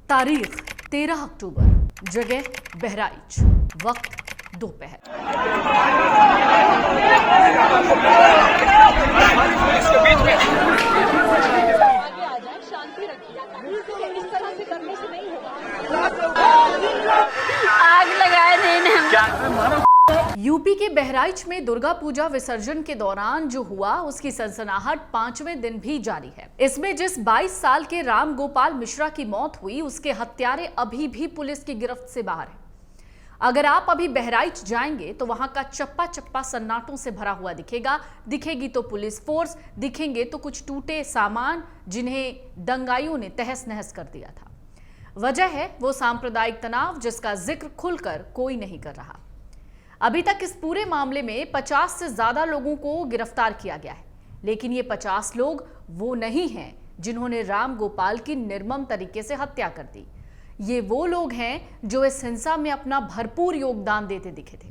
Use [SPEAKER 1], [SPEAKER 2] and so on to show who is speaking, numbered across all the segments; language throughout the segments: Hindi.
[SPEAKER 1] तारीख 13 अक्टूबर, जगह बहराइच, वक्त दोपहर।
[SPEAKER 2] शांति रखिए, इस तरह से करने से नहीं होगा। आग लगाए देने।
[SPEAKER 1] यूपी के बहराइच में दुर्गा पूजा विसर्जन के दौरान जो हुआ उसकी सनसनाहट 5वें दिन भी जारी है। इसमें जिस 22 साल के राम गोपाल मिश्रा की मौत हुई उसके हत्यारे अभी भी पुलिस की गिरफ्त से बाहर हैं। अगर आप अभी बहराइच जाएंगे तो वहां का चप्पा चप्पा सन्नाटों से भरा हुआ दिखेगी तो पुलिस फोर्स, दिखेंगे तो कुछ टूटे सामान जिन्हें दंगाइयों ने तहस नहस कर दिया था। वजह है वो सांप्रदायिक तनाव जिसका जिक्र खुलकर कोई नहीं कर रहा। अभी तक इस पूरे मामले में 50 से ज्यादा लोगों को गिरफ्तार किया गया है, लेकिन ये 50 लोग वो नहीं हैं जिन्होंने राम गोपाल की निर्मम तरीके से हत्या कर दी। ये वो लोग हैं जो इस हिंसा में अपना भरपूर योगदान देते दिखे थे,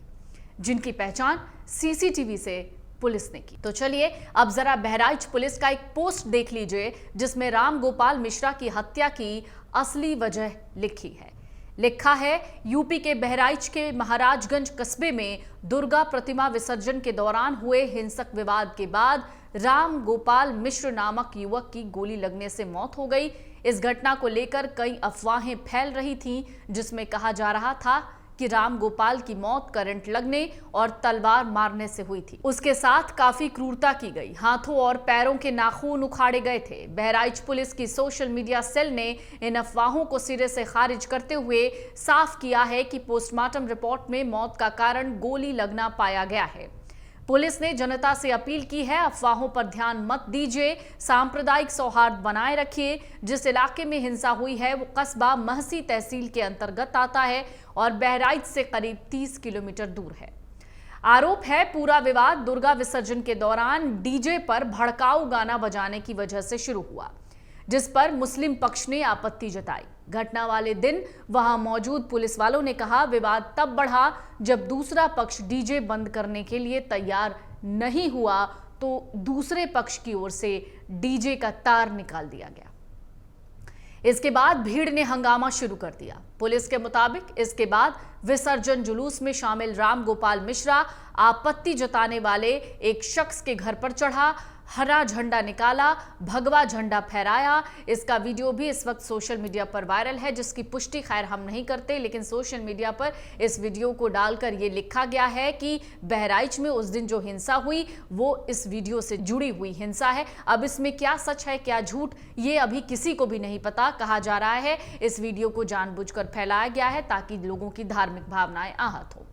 [SPEAKER 1] जिनकी पहचान सीसीटीवी से पुलिस ने की। तो चलिए अब जरा बहराइच पुलिस का एक पोस्ट देख लीजिए जिसमें राम गोपाल मिश्रा की हत्या की असली वजह लिखी है। लिखा है, यूपी के बहराइच के महाराजगंज कस्बे में दुर्गा प्रतिमा विसर्जन के दौरान हुए हिंसक विवाद के बाद राम गोपाल मिश्र नामक युवक की गोली लगने से मौत हो गई। इस घटना को लेकर कई अफवाहें फैल रही थीं, जिसमें कहा जा रहा था कि राम गोपाल की मौत करंट लगने और तलवार मारने से हुई थी। उसके साथ काफी क्रूरता की गई, हाथों और पैरों के नाखून उखाड़े गए थे। बहराइच पुलिस की सोशल मीडिया सेल ने इन अफवाहों को सिरे से खारिज करते हुए साफ किया है कि पोस्टमार्टम रिपोर्ट में मौत का कारण गोली लगना पाया गया है। पुलिस ने जनता से अपील की है, अफवाहों पर ध्यान मत दीजिए, सांप्रदायिक सौहार्द बनाए रखिए। जिस इलाके में हिंसा हुई है वो कस्बा महसी तहसील के अंतर्गत आता है और बहराइच से करीब 30 किलोमीटर दूर है। आरोप है पूरा विवाद दुर्गा विसर्जन के दौरान डीजे पर भड़काऊ गाना बजाने की वजह से शुरू हुआ, जिस पर मुस्लिम पक्ष ने आपत्ति जताई। घटना वाले दिन वहां मौजूद पुलिस वालों ने कहा, विवाद तब बढ़ा जब दूसरा पक्ष डीजे बंद करने के लिए तैयार नहीं हुआ तो दूसरे पक्ष की ओर से डीजे का तार निकाल दिया गया। इसके बाद भीड़ ने हंगामा शुरू कर दिया। पुलिस के मुताबिक इसके बाद विसर्जन जुलूस में शामिल राम गोपाल मिश्रा आपत्ति जताने वाले एक शख्स के घर पर चढ़ा, हरा झंडा निकाला, भगवा झंडा फहराया। इसका वीडियो भी इस वक्त सोशल मीडिया पर वायरल है, जिसकी पुष्टि खैर हम नहीं करते, लेकिन सोशल मीडिया पर इस वीडियो को डालकर यह लिखा गया है कि बहराइच में उस दिन जो हिंसा हुई वो इस वीडियो से जुड़ी हुई हिंसा है। अब इसमें क्या सच है क्या झूठ ये अभी किसी को भी नहीं पता। कहा जा रहा है इस वीडियो को जानबूझकर फैलाया गया है ताकि लोगों की धार्मिक भावनाएं आहत हो।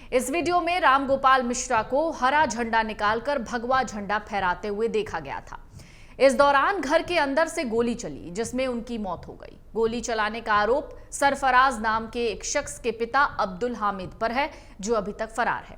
[SPEAKER 1] इस वीडियो में राम गोपाल मिश्रा को हरा झंडा निकालकर भगवा झंडा फहराते हुए देखा गया था। इस दौरान घर के अंदर से गोली चली जिसमें उनकी मौत हो गई। गोली चलाने का आरोप सरफराज नाम के एक शख्स के पिता अब्दुल हामिद पर है, जो अभी तक फरार है।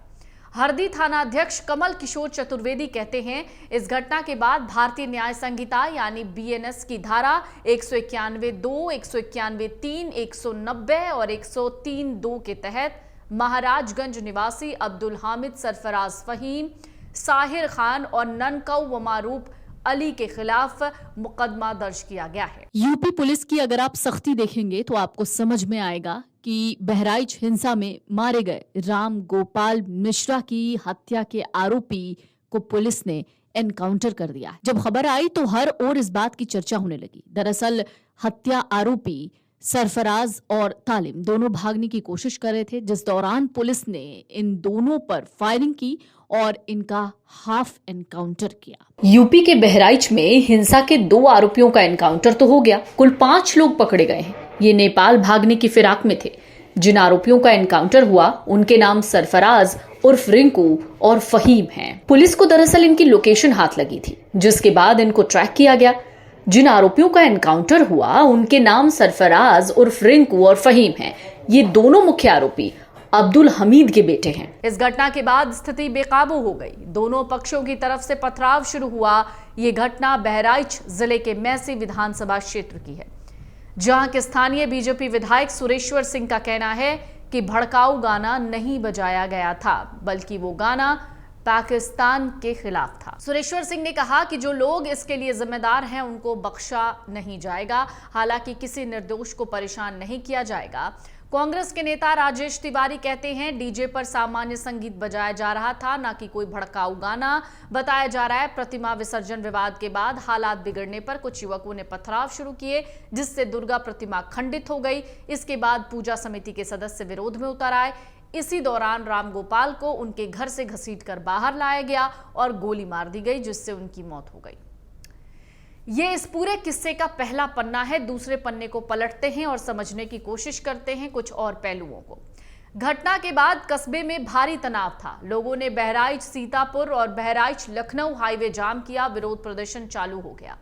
[SPEAKER 1] हरदी थाना अध्यक्ष कमल किशोर चतुर्वेदी कहते हैं, इस घटना के बाद भारतीय न्याय संहिता यानी बीएनएस की धारा 191(2), 191(3), 190 और 103(2) के तहत महाराजगंज निवासी अब्दुल हामिद, सरफराज फहीम, साहिर खान और ननकौ व मारूफ अली के खिलाफ मुकदमा दर्ज किया गया है।
[SPEAKER 3] यूपी पुलिस की अगर आप सख्ती देखेंगे तो आपको समझ में आएगा कि बहराइच हिंसा में मारे गए राम गोपाल मिश्रा की हत्या के आरोपी को पुलिस ने एनकाउंटर कर दिया। जब खबर आई तो हर ओर इस बात की चर्चा होने लगी। दरअसल हत्या आरोपी सरफराज और तालिम दोनों भागने की कोशिश कर रहे थे, जिस दौरान पुलिस ने इन दोनों पर फायरिंग की और इनका हाफ एनकाउंटर किया।
[SPEAKER 1] यूपी के बहराइच में हिंसा के 2 आरोपियों का एनकाउंटर तो हो गया, कुल 5 लोग पकड़े गए हैं। ये नेपाल भागने की फिराक में थे। जिन आरोपियों का एनकाउंटर हुआ उनके नाम सरफराज उर्फ रिंकू और फहीम हैं। पुलिस को दरअसल इनकी लोकेशन हाथ लगी थी, जिसके बाद इनको ट्रैक किया गया। जिन आरोपियों का एनकाउंटर हुआ उनके नाम सरफराज उर्फ रिंकू और फहीम हैं। ये दोनों मुख्य आरोपी अब्दुल हमीद के बेटे हैं। इस घटना के बाद स्थिति बेकाबू हो गई। दोनों पक्षों की तरफ से पथराव शुरू हुआ। ये घटना बहराइच जिले के मैसी विधानसभा क्षेत्र की है, जहां के स्थानीय बीजेपी विधायक सुरेश्वर सिंह का कहना है कि भड़काऊ गाना नहीं बजाया गया था, बल्कि वो गाना पाकिस्तान के खिलाफ था। सुरेश्वर सिंह ने कहा कि जो लोग इसके लिए जिम्मेदार हैं उनको बख्शा नहीं जाएगा। हालांकि किसी निर्दोष को परेशान नहीं किया जाएगा। कांग्रेस के नेता राजेश तिवारी कहते हैं डीजे पर सामान्य संगीत बजाया जा रहा था, न कि कोई भड़काऊ गाना बताया जा रहा है। प्रतिमा विसर्जन विवाद के बाद हालात बिगड़ने पर कुछ युवकों ने पथराव शुरू किए, जिससे दुर्गा प्रतिमा खंडित हो गई। इसके बाद पूजा समिति के सदस्य विरोध में उतर आए। इसी दौरान रामगोपाल को उनके घर से घसीटकर बाहर लाया गया और गोली मार दी गई, जिससे उनकी मौत हो गई। ये इस पूरे किस्से का पहला पन्ना है। दूसरे पन्ने को पलटते हैं और समझने की कोशिश करते हैं कुछ और पहलुओं को। घटना के बाद कस्बे में भारी तनाव था। लोगों ने बहराइच सीतापुर और बहराइच लखनऊ हाईवे जाम किया। विरोध प्रदर्शन चालू हो गया।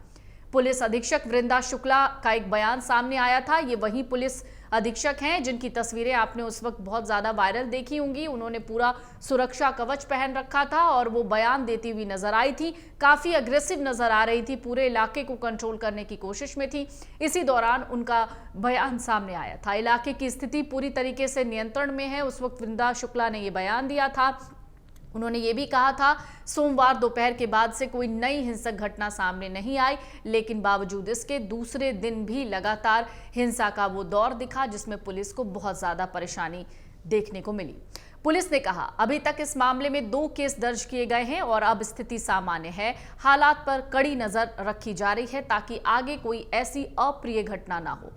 [SPEAKER 1] पुलिस अधीक्षक वृंदा शुक्ला का एक बयान सामने आया था। ये वही पुलिस अधीक्षक हैं जिनकी तस्वीरें आपने उस वक्त बहुत ज्यादा वायरल देखी होंगी। उन्होंने पूरा सुरक्षा कवच पहन रखा था और वो बयान देती हुई नजर आई थी। काफी अग्रेसिव नजर आ रही थी, पूरे इलाके को कंट्रोल करने की कोशिश में थी। इसी दौरान उनका बयान सामने आया था। इलाके की स्थिति पूरी तरीके से नियंत्रण में है। उस वक्त वृंदा शुक्ला ने यह बयान दिया था। उन्होंने ये भी कहा था सोमवार दोपहर के बाद से कोई नई हिंसक घटना सामने नहीं आई, लेकिन बावजूद इसके दूसरे दिन भी लगातार हिंसा का वो दौर दिखा जिसमें पुलिस को बहुत ज्यादा परेशानी देखने को मिली। पुलिस ने कहा अभी तक इस मामले में 2 केस दर्ज किए गए हैं और अब स्थिति सामान्य है। हालात पर कड़ी नजर रखी जा रही है ताकि आगे कोई ऐसी अप्रिय घटना ना हो।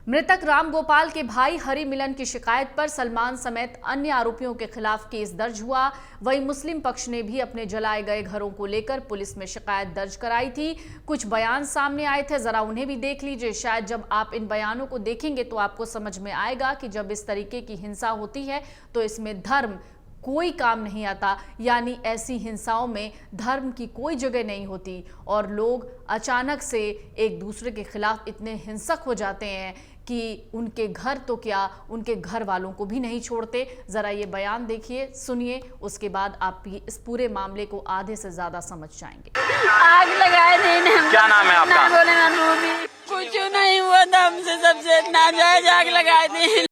[SPEAKER 1] मृतक रामगोपाल के भाई हरि मिलन की शिकायत पर सलमान समेत अन्य आरोपियों के खिलाफ केस दर्ज हुआ। वहीं मुस्लिम पक्ष ने भी अपने जलाए गए घरों को लेकर पुलिस में शिकायत दर्ज कराई थी। कुछ बयान सामने आए थे, जरा उन्हें भी देख लीजिए। शायद जब आप इन बयानों को देखेंगे तो आपको समझ में आएगा कि जब इस तरीके की हिंसा होती है तो इसमें धर्म कोई काम नहीं आता, यानी ऐसी हिंसाओं में धर्म की कोई जगह नहीं होती और लोग अचानक से एक दूसरे के खिलाफ इतने हिंसक हो जाते हैं कि उनके घर तो क्या, उनके घर वालों को भी नहीं छोड़ते। जरा ये बयान देखिए, सुनिए, उसके बाद आप इस पूरे मामले को आधे से ज्यादा समझ जाएंगे।
[SPEAKER 2] आग लगाए नहीं।
[SPEAKER 4] क्या नाम है आपका?
[SPEAKER 2] कुछ नहीं हुआ था हमसे, सबसे नाजायज आग लगाए थे।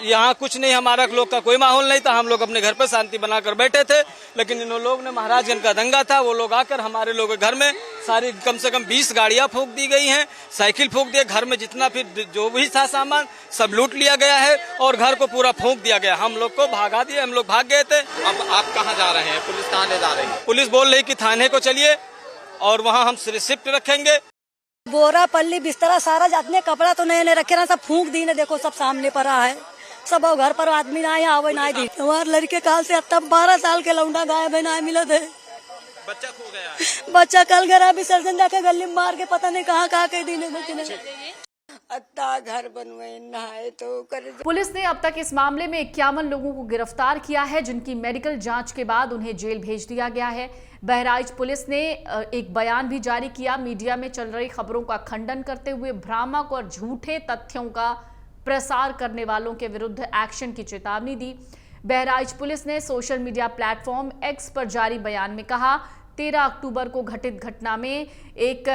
[SPEAKER 4] यहाँ कुछ नहीं, हमारा लोग का कोई माहौल नहीं था। हम लोग अपने घर पर शांति बनाकर बैठे थे, लेकिन इन लोग ने महाराजगंज का दंगा था, वो लोग आकर हमारे लोगों के घर में सारी कम से कम 20 गाड़ियां फूंक दी गई हैं, साइकिल फूंक दिए, घर में जितना फिर जो भी था सामान सब लूट लिया गया है और घर को पूरा फूंक दिया गया। हम लोग को भगा दिए, हम लोग भाग गए थे।
[SPEAKER 5] अब आप कहाँ जा रहे हैं? पुलिस कहाँ ले जा रही है?
[SPEAKER 4] पुलिस बोल रही कि थाने को चलिए और वहाँ हम शिफ्ट रखेंगे।
[SPEAKER 6] बोरा पल्ली बिस्तरा सारा जातने कपड़ा तो नए नए रखे ना, सब फूंक दी ने। देखो सब सामने पड़ा है, सब घर पर आदमी ना आए आवे ना दी। हमारे लड़के काल से अब तक 12 साल के लौंडा गायब है, ना मिले थे।
[SPEAKER 5] बच्चा खो गया है।
[SPEAKER 6] बच्चा कल घर विसर्जन जाके गली में मार के पता नहीं कहाँ के दीने बच्चे अत्ता घर बनवे नहाए तो कर।
[SPEAKER 1] पुलिस ने अब तक इस मामले में 51 लोगों को गिरफ्तार किया है, जिनकी मेडिकल जांच के बाद उन्हें जेल भेज दिया गया है। बहराइच पुलिस ने एक बयान भी जारी किया। मीडिया में चल रही खबरों का खंडन करते हुए भ्रामक और झूठे तथ्यों का प्रसार करने वालों के विरुद्ध एक्शन की चेतावनी दी। बहराइच पुलिस ने सोशल मीडिया प्लेटफॉर्म एक्स पर जारी बयान में कहा 13 अक्टूबर को घटित घटना में एक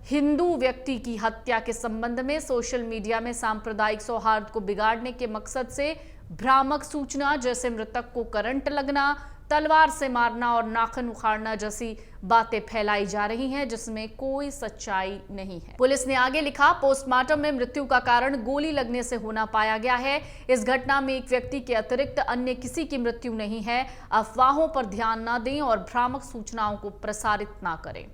[SPEAKER 1] हिंदू व्यक्ति की हत्या के संबंध में सोशल मीडिया में सांप्रदायिक सौहार्द को बिगाड़ने के मकसद से भ्रामक सूचना जैसे मृतक को करंट लगना, तलवार से मारना और नाखून उखाड़ना जैसी बातें फैलाई जा रही हैं, जिसमें कोई सच्चाई नहीं है। पुलिस ने आगे लिखा पोस्टमार्टम में मृत्यु का कारण गोली लगने से होना पाया गया है। इस घटना में एक व्यक्ति के अतिरिक्त अन्य किसी की मृत्यु नहीं है। अफवाहों पर ध्यान न दें और भ्रामक सूचनाओं को प्रसारित न करें।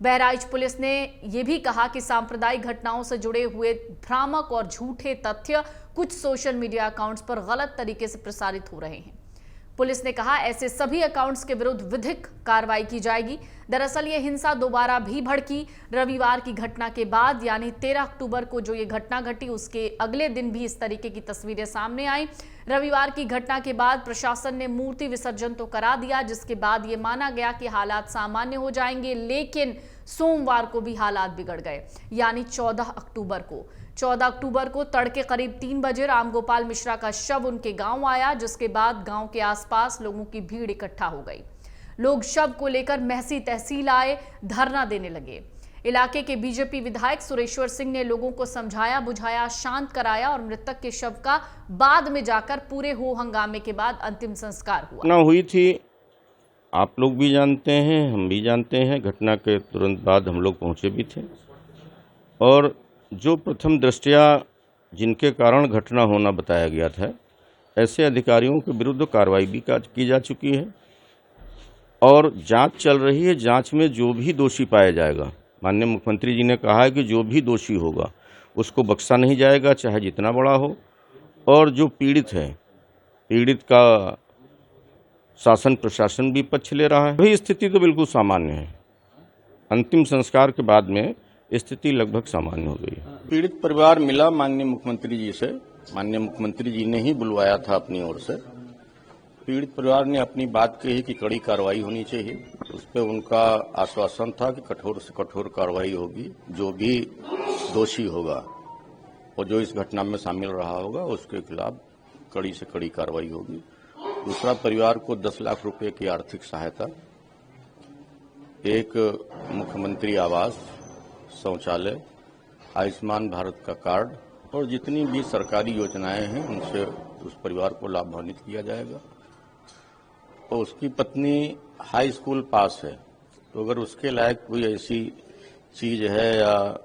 [SPEAKER 1] बहराइच पुलिस ने यह भी कहा कि सांप्रदायिक घटनाओं से जुड़े हुए भ्रामक और झूठे तथ्य कुछ सोशल मीडिया अकाउंट्स पर गलत तरीके से प्रसारित हो रहे हैं। पुलिस ने कहा ऐसे सभी अकाउंट्स के विरुद्ध विधिक कार्रवाई की जाएगी। दरअसल ये हिंसा दोबारा भी भड़की। रविवार की घटना के बाद यानी 13 अक्टूबर को जो ये घटना घटी उसके अगले दिन भी इस तरीके की तस्वीरें सामने आई। रविवार की घटना के बाद प्रशासन ने मूर्ति विसर्जन तो करा दिया, जिसके बाद ये माना गया कि हालात सामान्य हो जाएंगे, लेकिन सोमवार को भी हालात बिगड़ गए। यानी 14 अक्टूबर को तड़के करीब 3 बजे रामगोपाल मिश्रा का शव उनके गांव आया, जिसके बाद गांव के आसपास लोगों की भीड़ इकट्ठा हो गई। लोग शव को लेकर महसी तहसील आए, धरना देने लगे। इलाके के बीजेपी विधायक सुरेश्वर सिंह ने लोगों को समझाया बुझाया, शांत कराया और मृतक के शव का बाद में जाकर पूरे हो हंगामे के बाद अंतिम संस्कार हुआ।
[SPEAKER 5] हुई थी
[SPEAKER 7] आप लोग भी जानते हैं, हम भी जानते हैं। घटना के तुरंत बाद हम लोग पहुंचे भी थे और जो प्रथम दृष्टया जिनके कारण घटना होना बताया गया था, ऐसे अधिकारियों के विरुद्ध कार्रवाई भी की जा चुकी है और जांच चल रही है। जांच में जो भी दोषी पाया जाएगा, माननीय मुख्यमंत्री जी ने कहा है कि जो भी दोषी होगा उसको बख्शा नहीं जाएगा, चाहे जितना बड़ा हो। और जो पीड़ित है, पीड़ित का शासन प्रशासन भी पक्ष ले रहा है। वही स्थिति तो बिल्कुल सामान्य है। अंतिम संस्कार के बाद में स्थिति लगभग सामान्य हो गई। पीड़ित परिवार मिला माननीय मुख्यमंत्री जी से, माननीय मुख्यमंत्री जी ने ही बुलवाया था अपनी ओर से। पीड़ित परिवार ने अपनी बात कही कि कड़ी कार्रवाई होनी चाहिए। उस पर उनका आश्वासन था कि कठोर से कठोर कार्रवाई होगी, जो भी दोषी होगा और जो इस घटना में शामिल रहा होगा उसके खिलाफ कड़ी से कड़ी कार्रवाई होगी। दूसरा, परिवार को 10 लाख रुपए की आर्थिक सहायता, एक मुख्यमंत्री आवास, शौचालय, आयुष्मान भारत का कार्ड और जितनी भी सरकारी योजनाएं हैं उनसे उस परिवार को लाभान्वित किया जाएगा। और उसकी पत्नी हाई स्कूल पास है, तो अगर उसके लायक कोई ऐसी चीज है या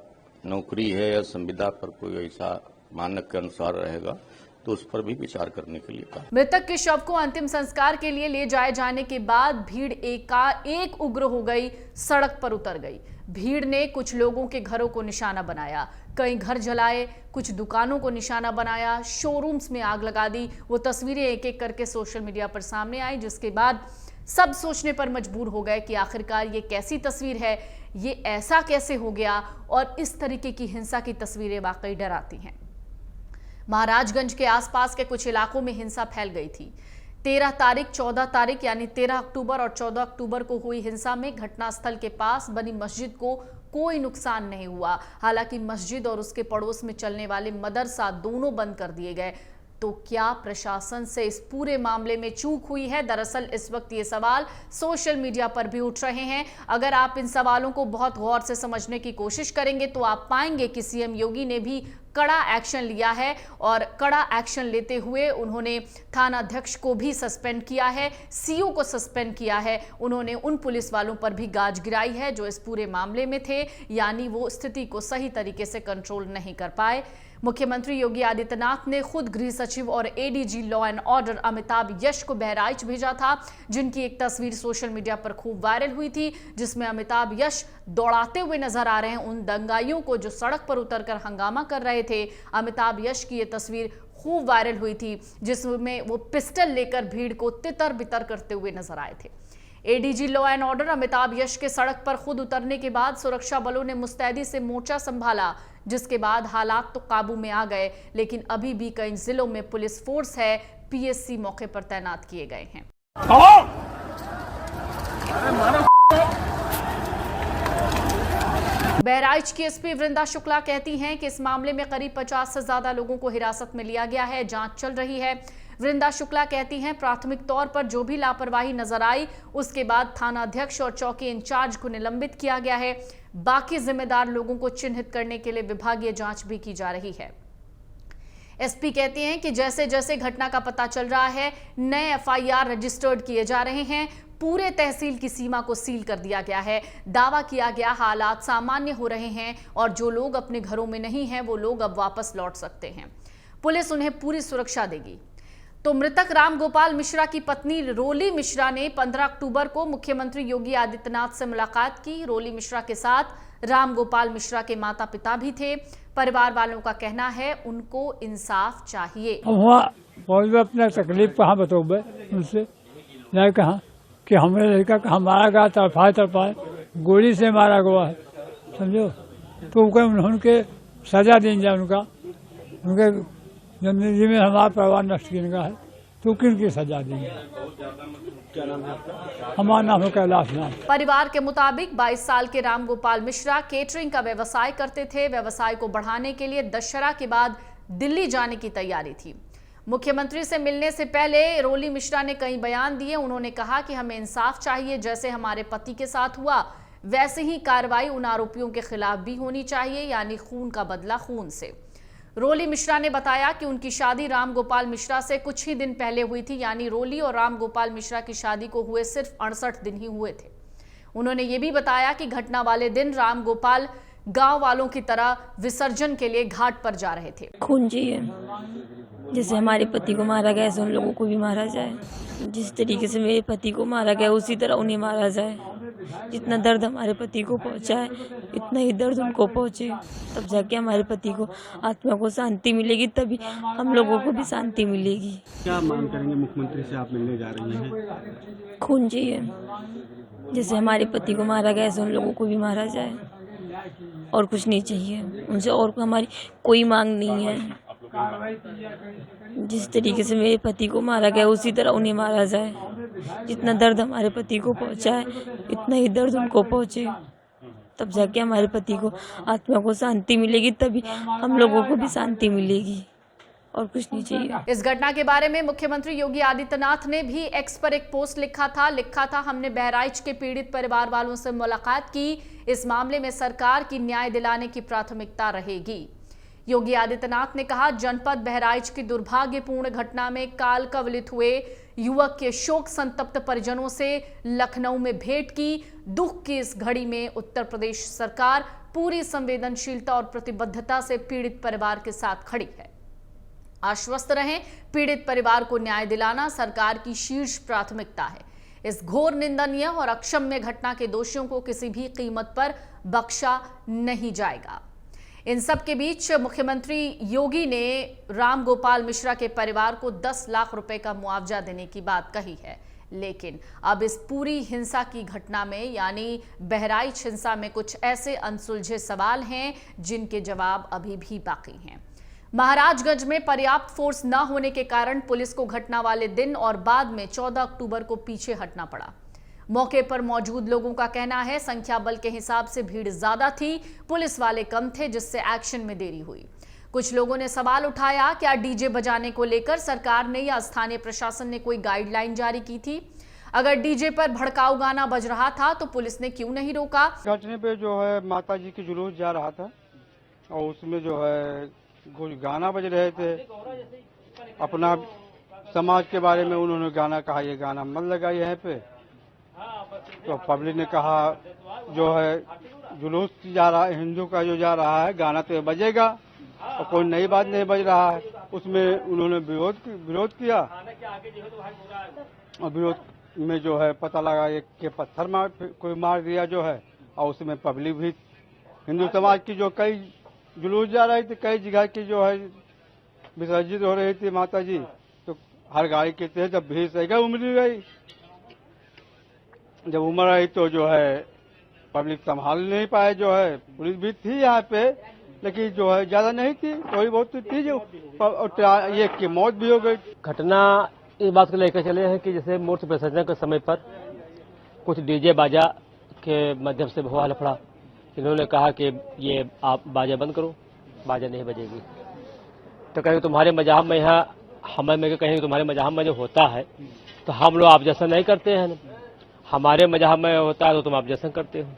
[SPEAKER 7] नौकरी है या संविदा पर कोई ऐसा मानक के अनुसार रहेगा तो उस पर भी विचार करने के लिए कहा।
[SPEAKER 1] मृतक के शव को अंतिम संस्कार के लिए ले जाए जाने के बाद भीड़ एकाएक उग्र हो गई, सड़क पर उतर गई। भीड़ ने कुछ लोगों के घरों को निशाना बनाया, कई घर जलाए, कुछ दुकानों को निशाना बनाया, शोरूम्स में आग लगा दी। वो तस्वीरें एक एक करके सोशल मीडिया पर सामने आई, जिसके बाद सब सोचने पर मजबूर हो गए कि आखिरकार ये कैसी तस्वीर है, ये ऐसा कैसे हो गया। और इस तरीके की हिंसा की तस्वीरें वाकई डराती हैं। महाराजगंज के आसपास के कुछ इलाकों में हिंसा फैल गई थी। 13 तारीख, 14 तारीख यानी 13 अक्टूबर और 14 अक्टूबर को हुई हिंसा में घटनास्थल के पास बनी मस्जिद को कोई नुकसान नहीं हुआ। हालांकि मस्जिद और उसके पड़ोस में चलने वाले मदरसा दोनों बंद कर दिए गए। तो क्या प्रशासन से इस पूरे मामले में चूक हुई है? दरअसल इस वक्त ये सवाल सोशल मीडिया पर भी उठ रहे हैं। अगर आप इन सवालों को बहुत गौर से समझने की कोशिश करेंगे तो आप पाएंगे कि सीएम योगी ने भी कड़ा एक्शन लिया है और कड़ा एक्शन लेते हुए उन्होंने थाना अध्यक्ष को भी सस्पेंड किया है, सीओ को सस्पेंड किया है। उन्होंने उन पुलिस वालों पर भी गाज गिराई है जो इस पूरे मामले में थे, यानी वो स्थिति को सही तरीके से कंट्रोल नहीं कर पाए। मुख्यमंत्री योगी आदित्यनाथ ने खुद गृह सचिव और ADG law and order Amitabh Yash को बहराइच भेजा था, जिनकी एक तस्वीर सोशल मीडिया पर खूब वायरल हुई थी, जिसमें अमिताभ यश दौड़ाते हुए नजर आ रहे हैं उन दंगाइयों को जो सड़क पर उतरकर हंगामा कर रहे थे। अमिताभ यश की ये तस्वीर खूब वायरल हुई थी, जिसमें वो पिस्टल लेकर भीड़ को तितर बितर करते हुए नजर आए थे। ADG law and order Amitabh Yash के सड़क पर खुद उतरने के बाद सुरक्षा बलों ने मुस्तैदी से मोर्चा संभाला, जिसके बाद हालात तो काबू में आ गए, लेकिन अभी भी कई जिलों में पुलिस फोर्स है, पीएससी मौके पर तैनात किए गए हैं। बहराइच की एसपी वृंदा शुक्ला कहती हैं कि इस मामले में करीब 50 से ज्यादा लोगों को हिरासत में लिया गया है, जांच चल रही है। वृंदा शुक्ला कहती हैं प्राथमिक तौर पर जो भी लापरवाही नजर आई उसके बाद थाना अध्यक्ष और चौकी इंचार्ज को निलंबित किया गया है। बाकी जिम्मेदार लोगों को चिन्हित करने के लिए विभागीय जांच भी की जा रही है। एसपी कहती हैं कि जैसे जैसे घटना का पता चल रहा है नए एफआईआर रजिस्टर्ड किए जा रहे हैं। पूरे तहसील की सीमा को सील कर दिया गया है। दावा किया गया हालात सामान्य हो रहे हैं और जो लोग अपने घरों में नहीं हैं वो लोग अब वापस लौट सकते हैं। पुलिस उन्हें पूरी सुरक्षा देगी। तो मृतक राम गोपाल मिश्रा की पत्नी रोली मिश्रा ने 15 अक्टूबर को मुख्यमंत्री योगी आदित्यनाथ से मुलाकात की। रोली मिश्रा के साथ राम गोपाल मिश्रा के माता पिता भी थे। परिवार वालों का कहना है उनको इंसाफ चाहिए।
[SPEAKER 8] अपना तकलीफ कहाँ बताओ उनसे, नहीं कहा कि हमारे लड़का कहाँ मारा गया, तड़पाए गोली से मारा गया है, समझो। तो उनके सजा दी जाए, उनके जिंदगी में हमारा परिवार नष्ट किया है, तो किन सजा देंगे। हमारा नाम है कैलाश नाम।
[SPEAKER 1] परिवार के मुताबिक 22 साल के राम गोपाल मिश्रा केटरिंग का व्यवसाय करते थे। व्यवसाय को बढ़ाने के लिए दशहरा के बाद दिल्ली जाने की तैयारी थी। मुख्यमंत्री से मिलने से पहले रोली मिश्रा ने कई बयान दिए। उन्होंने कहा कि हमें इंसाफ चाहिए, जैसे हमारे पति के साथ हुआ वैसे ही कार्रवाई उन आरोपियों के खिलाफ भी होनी चाहिए, यानी खून का बदला खून से। रोली मिश्रा ने बताया कि उनकी शादी राम गोपाल मिश्रा से कुछ ही दिन पहले हुई थी, यानी रोली और राम गोपाल मिश्रा की शादी को हुए सिर्फ 68 दिन ही हुए थे। उन्होंने ये भी बताया कि घटना वाले दिन राम गोपाल गांव वालों की तरह विसर्जन के लिए घाट पर जा रहे थे।
[SPEAKER 9] खून चाहिए, जैसे हमारे पति को मारा गया ऐसे उन लोगों को भी मारा जाए। जिस तरीके से मेरे पति को मारा गया उसी तरह उन्हें मारा जाए। जितना दर्द हमारे पति को पहुंचा है इतना ही दर्द उनको पहुंचे, तब जाके हमारे पति को आत्मा को शांति मिलेगी, तभी हम लोगों को भी शांति मिलेगी।
[SPEAKER 10] क्या मांग करेंगे? मुख्यमंत्री से आप मिलने जा रही हैं।
[SPEAKER 9] खून चाहिए, जैसे हमारे पति को मारा गया ऐसे उन लोगों को भी मारा जाए, और कुछ नहीं चाहिए उनसे, और हमारी कोई मांग नहीं है। जिस तरीके से मेरे पति को मारा गया उसी तरह उन्हें मारा जाए। जितना दर्द हमारे पति को पहुंचा है इतना ही दर्द उनको पहुंचे, तब जाके हमारे पति को आत्मा को शांति मिलेगी, तभी हम लोगों को भी शांति मिलेगी, और कुछ नहीं चाहिए।
[SPEAKER 1] इस घटना के बारे में मुख्यमंत्री योगी आदित्यनाथ ने भी एक्स पर एक पोस्ट लिखा था, हमने बहराइच के पीड़ित परिवार वालों से मुलाकात की। इस मामले में सरकार की न्याय दिलाने की प्राथमिकता रहेगी। योगी आदित्यनाथ ने कहा, जनपद बहराइच की दुर्भाग्यपूर्ण घटना में काल कवलित हुए युवक के शोक संतप्त परिजनों से लखनऊ में भेंट की। दुख की इस घड़ी में उत्तर प्रदेश सरकार पूरी संवेदनशीलता और प्रतिबद्धता से पीड़ित परिवार के साथ खड़ी है। आश्वस्त रहें, पीड़ित परिवार को न्याय दिलाना सरकार की शीर्ष प्राथमिकता है। इस घोर, निंदनीय और अक्षम्य घटना के दोषियों को किसी भी कीमत पर बख्शा नहीं जाएगा। इन सब के बीच मुख्यमंत्री योगी ने राम गोपाल मिश्रा के परिवार को 10 लाख रुपए का मुआवजा देने की बात कही है, लेकिन अब इस पूरी हिंसा की घटना में यानी बहराइच हिंसा में कुछ ऐसे अनसुलझे सवाल हैं जिनके जवाब अभी भी बाकी हैं। महाराजगंज में पर्याप्त फोर्स न होने के कारण पुलिस को घटना वाले दिन और बाद में 14 अक्टूबर को पीछे हटना पड़ा। मौके पर मौजूद लोगों का कहना है, संख्या बल के हिसाब से भीड़ ज्यादा थी, पुलिस वाले कम थे, जिससे एक्शन में देरी हुई। कुछ लोगों ने सवाल उठाया, क्या डीजे बजाने को लेकर सरकार ने या स्थानीय प्रशासन ने कोई गाइडलाइन जारी की थी? अगर डीजे पर भड़काऊ गाना बज रहा था तो पुलिस ने क्यों नहीं रोका?
[SPEAKER 10] घटने पे जो है माता जी की जुलूस जा रहा था और उसमें जो है कुछ गाना बज रहे थे। अपना समाज के बारे में उन्होंने गाना कहा, ये गाना मत लगाइए यहाँ पे। तो पब्लिक ने कहा जो है जुलूस जा रहा है, हिंदू का जो जा रहा है गाना तो बजेगा और कोई नई बात नहीं बज रहा है। उसमें उन्होंने विरोध किया और विरोध में जो है पता लगा कि पत्थर कोई मार दिया जो है, और उसमें पब्लिक भी हिंदू समाज की जो कई जुलूस जा रही थी, कई जगह की जो है विसर्जित हो रही थी माता जी, तो हर गाड़ी के थे जब भीड़ से उमड़ गई। जब उमड़ आई तो जो है पब्लिक संभाल नहीं पाए, जो है पुलिस भी थी यहाँ पे, लेकिन जो है ज्यादा नहीं थी, थोड़ी बहुत थी जो ये की मौत भी हो गई।
[SPEAKER 11] घटना इस बात को लेकर चले हैं कि जैसे मूर्ति विसर्जन के समय पर कुछ डीजे बाजा के माध्यम से हुआ लफड़ा। इन्होंने कहा कि ये आप बाजा बंद करो, बाजा नहीं बजेगी। तो कहेंगे तुम्हारे मजाहब में यहाँ हमें में कहेंगे तुम्हारे मजाहब में जो होता है तो हम लोग आप जैसा नहीं करते हैं, हमारे मजाहब में होता है तो तुम आप जैसा करते हो।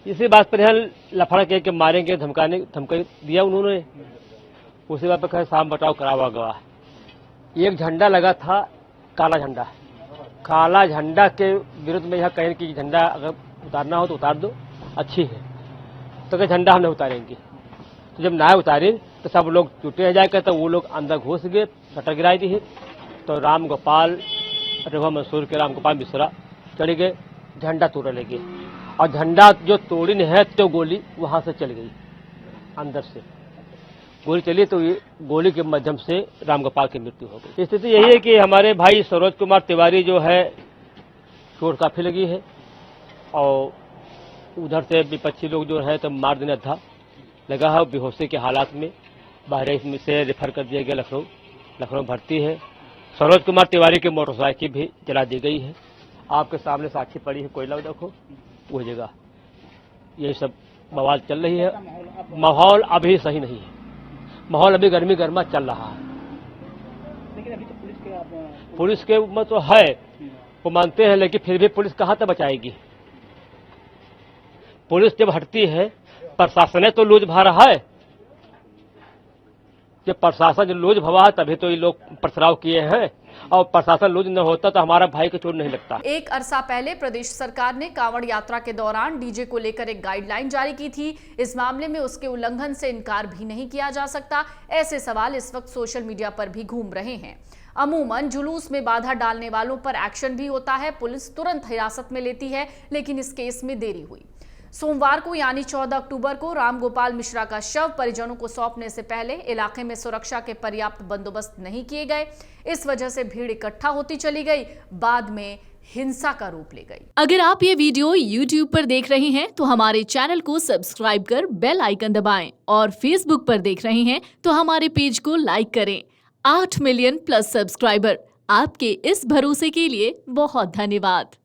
[SPEAKER 11] इसी बात पर यहाँ लफड़ा के मारेंगे, धमकी दिया उन्होंने। उसी बात पर कहे शाम बटाव करावा गया। एक झंडा लगा था, काला झंडा। काला झंडा के विरुद्ध में यह कहें कि झंडा अगर उतारना हो तो उतार दो, अच्छी है, तो क्या झंडा हम नहीं उतारेंगे। तो जब ना उतारे तो सब लोग जुटे जाए, तो वो लोग अंदर घुस गए, शटर गिराई दी। तो राम गोपाल रेवा मंसूर के राम गोपाल मिश्रा चढ़ गए, झंडा तोड़ लगे, और झंडा जो तोड़ी है तो गोली वहां से चल गई, अंदर से गोली चली, तो ये गोली के माध्यम से राम गोपाल की मृत्यु हो गई। स्थिति यही है कि हमारे भाई सरोज कुमार तिवारी जो है चोट काफी लगी है, और उधर से विपक्षी लोग जो है तो मार देने था लगा है। बेहोशी के हालात में बहराइच में से रेफर कर दिया गया लखनऊ भर्ती है। सरोज कुमार तिवारी की मोटरसाइकिल भी जला दी गई है। आपके सामने साक्षी पड़ी है, कोयला देखो वो जगह। ये सब बवाल चल रही है। माहौल अभी सही नहीं है, माहौल अभी गर्मी गर्मा चल रहा है।
[SPEAKER 12] लेकिन अभी तो
[SPEAKER 11] पुलिस के में तो है, वो मानते हैं, लेकिन फिर भी पुलिस कहाँ तक बचाएगी। पुलिस जब हटती है, प्रशासन तो लूज भा रहा है, जब प्रशासन जो लूज भवा है तभी तो ये लोग पथराव किए हैं, और प्रशासन लूज न होता तो हमारा भाई को चोट नहीं लगता।
[SPEAKER 1] एक अरसा पहले प्रदेश सरकार ने कांवड़ यात्रा के दौरान डीजे को लेकर एक गाइडलाइन जारी की थी। इस मामले में उसके उल्लंघन से इनकार भी नहीं किया जा सकता। ऐसे सवाल इस वक्त सोशल मीडिया पर भी घूम रहे हैं। अमूमन जुलूस में बाधा डालने वालों पर एक्शन भी होता है, पुलिस तुरंत हिरासत में लेती है, लेकिन इस केस में देरी हुई। सोमवार को यानी 14 अक्टूबर को रामगोपाल मिश्रा का शव परिजनों को सौंपने से पहले इलाके में सुरक्षा के पर्याप्त बंदोबस्त नहीं किए गए। इस वजह से भीड़ इकट्ठा होती चली गई, बाद में हिंसा का रूप ले गई।
[SPEAKER 3] अगर आप ये वीडियो YouTube पर देख रहे हैं तो हमारे चैनल को सब्सक्राइब कर बेल आइकन दबाएं, और Facebook पर देख रहे हैं तो हमारे पेज को लाइक करें। 8 मिलियन प्लस सब्सक्राइबर, आपके इस भरोसे के लिए बहुत धन्यवाद।